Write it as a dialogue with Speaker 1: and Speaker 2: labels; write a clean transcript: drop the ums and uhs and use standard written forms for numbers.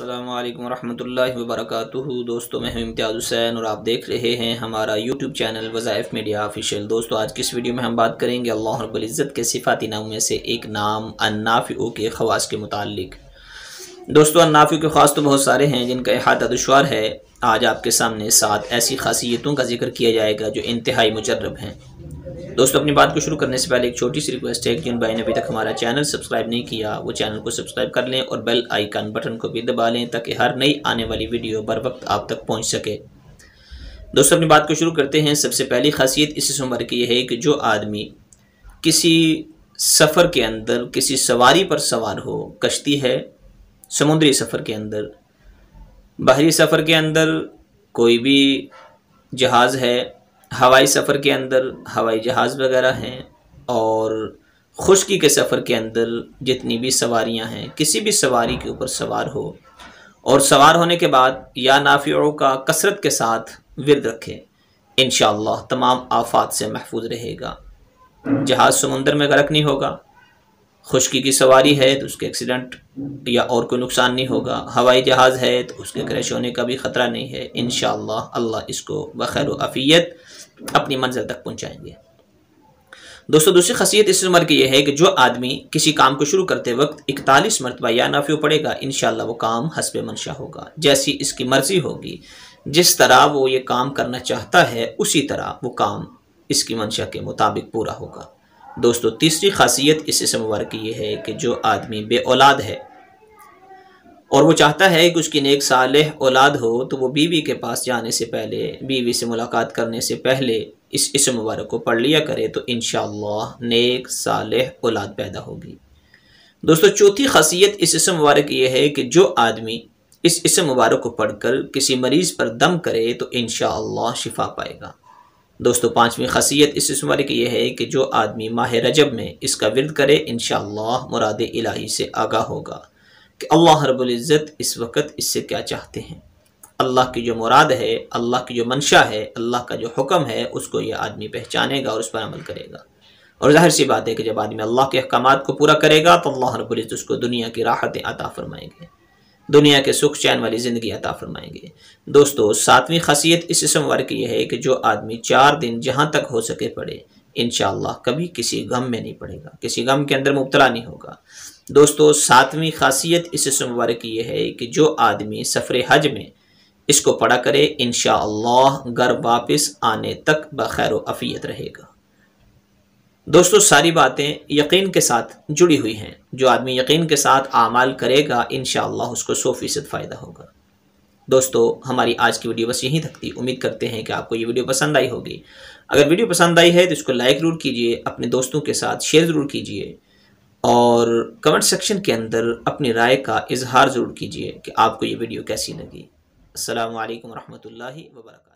Speaker 1: अस्सलामु अलैकुम रहमतुल्लाहि व बरकातुहू। दोस्तों, मैं हूं इम्तियाज़ हुसैन और आप देख रहे हैं हमारा यूट्यूब चैनल वज़ाइफ मीडिया ऑफिशियल। दोस्तों, आज की इस वीडियो में हम बात करेंगे अल्लाह रब्बुल इज़्ज़त के सिफ़ाती नाम में से एक नाम अन्नाफ़िउ के ख़वास के मुताल्लिक़। दोस्तों, अन्नाफ़िउ के ख़ास तो बहुत सारे हैं जिनका इहाता दुश्वार है। आज आपके सामने 7 ऐसी ख़ासियतों का जिक्र किया जाएगा जो इंतहाई मुजर्रब हैं। दोस्तों, अपनी बात को शुरू करने से पहले एक छोटी सी रिक्वेस्ट है कि जिन भाई ने अभी तक हमारा चैनल सब्सक्राइब नहीं किया वो चैनल को सब्सक्राइब कर लें और बेल आइकन बटन को भी दबा लें ताकि हर नई आने वाली वीडियो बर वक्त आप तक पहुंच सके। दोस्तों, अपनी बात को शुरू करते हैं। सबसे पहली खासियत इस उम्र की यह है कि जो आदमी किसी सफ़र के अंदर किसी सवारी पर सवार हो, कश्ती है, समुद्री सफ़र के अंदर, बाहरी सफ़र के अंदर कोई भी जहाज़ है, हवाई सफ़र के अंदर हवाई जहाज़ वगैरह हैं, और खुश्की के सफ़र के अंदर जितनी भी सवारियां हैं, किसी भी सवारी के ऊपर सवार हो और सवार होने के बाद या नाफ़िओं का कसरत के साथ विर्द रखे, इंशाअल्लाह तमाम आफात से महफूज रहेगा। जहाज़ समुंदर में गर्क नहीं होगा, खुश्की की सवारी है तो उसके एक्सीडेंट या और कोई नुकसान नहीं होगा, हवाई जहाज़ है तो उसके क्रैश होने का भी ख़तरा नहीं है। इंशाअल्लाह अल्लाह इसको बखैर व आफ़ियत अपनी मंजिल तक पहुँचाएंगे। दोस्तों, दूसरी खासियत इस उम्र की यह है कि जो आदमी किसी काम को शुरू करते वक्त 41 मरतबा या नाफ़िउ पड़ेगा, इंशाअल्लाह वो काम हस्बे मंशा होगा, जैसी इसकी मर्ज़ी होगी, जिस तरह वो ये काम करना चाहता है उसी तरह वो काम इसकी मंशा के मुताबिक पूरा होगा। दोस्तों, तीसरी खासियत इस मुबारक की यह है कि जो आदमी बे औलाद है और वो चाहता है कि उसकी नेक सालेह औलाद हो, तो वो बीवी के पास जाने से पहले, बीवी से मुलाकात करने से पहले इस इस्म मुबारक को पढ़ लिया करे तो इंशाअल्लाह नेक सालेह औलाद पैदा होगी। दोस्तों, चौथी खासियत इस इस्म मुबारक की यह है कि जो आदमी इस इस्म मुबारक को पढ़कर किसी मरीज़ पर दम करे तो इंशाअल्लाह शिफा पाएगा। दोस्तों, पाँचवीं खासियत इस इस्म मुबारक की यह है कि जो आदमी माह रजब में इसका विर्द करे, इंशाअल्लाह मुराद इलाही से आगाह होगा कि अल्लाह रब्बुल इज़्ज़त इस वक्त इससे क्या चाहते हैं। अल्लाह की जो मुराद है, अल्लाह की जो मंशा है, अल्लाह का जो हुक्म है, उसको यह आदमी पहचानेगा और उस पर अमल करेगा। और जाहिर सी बात है कि जब आदमी अल्लाह के अहकामात को पूरा करेगा तो अल्लाह रब्बुल इज़्ज़त उसको दुनिया की राहतें अता फरमाएंगे, दुनिया के सुख चैन वाली ज़िंदगी अता फरमाएंगे। दोस्तों, सातवीं खासियत इस इस्म मुबारक की यह है कि जो आदमी 4 दिन जहाँ तक हो सके पढ़े, इंशाअल्लाह कभी किसी गम में नहीं पड़ेगा, किसी गम के अंदर मुब्तला नहीं होगा। दोस्तों, सातवीं खासियत इस इस्म मुबारक की यह है कि जो आदमी सफ़र हज में इसको पढ़ा करे, इंशाअल्लाह घर वापस आने तक बखैर व आफ़ियत रहेगा। दोस्तों, सारी बातें यकीन के साथ जुड़ी हुई हैं। जो आदमी यकीन के साथ आमाल करेगा, इंशाअल्लाह उसको 100% फ़ायदा होगा। दोस्तों, हमारी आज की वीडियो बस यहीं तक थी। उम्मीद करते हैं कि आपको ये वीडियो पसंद आई होगी। अगर वीडियो पसंद आई है तो इसको लाइक ज़रूर कीजिए, अपने दोस्तों के साथ शेयर ज़रूर कीजिए और कमेंट सेक्शन के अंदर अपनी राय का इजहार ज़रूर कीजिए कि आपको ये वीडियो कैसी लगी। अस्सलामु अलैकुम रहमतुल्लाहि व बरकातुहू।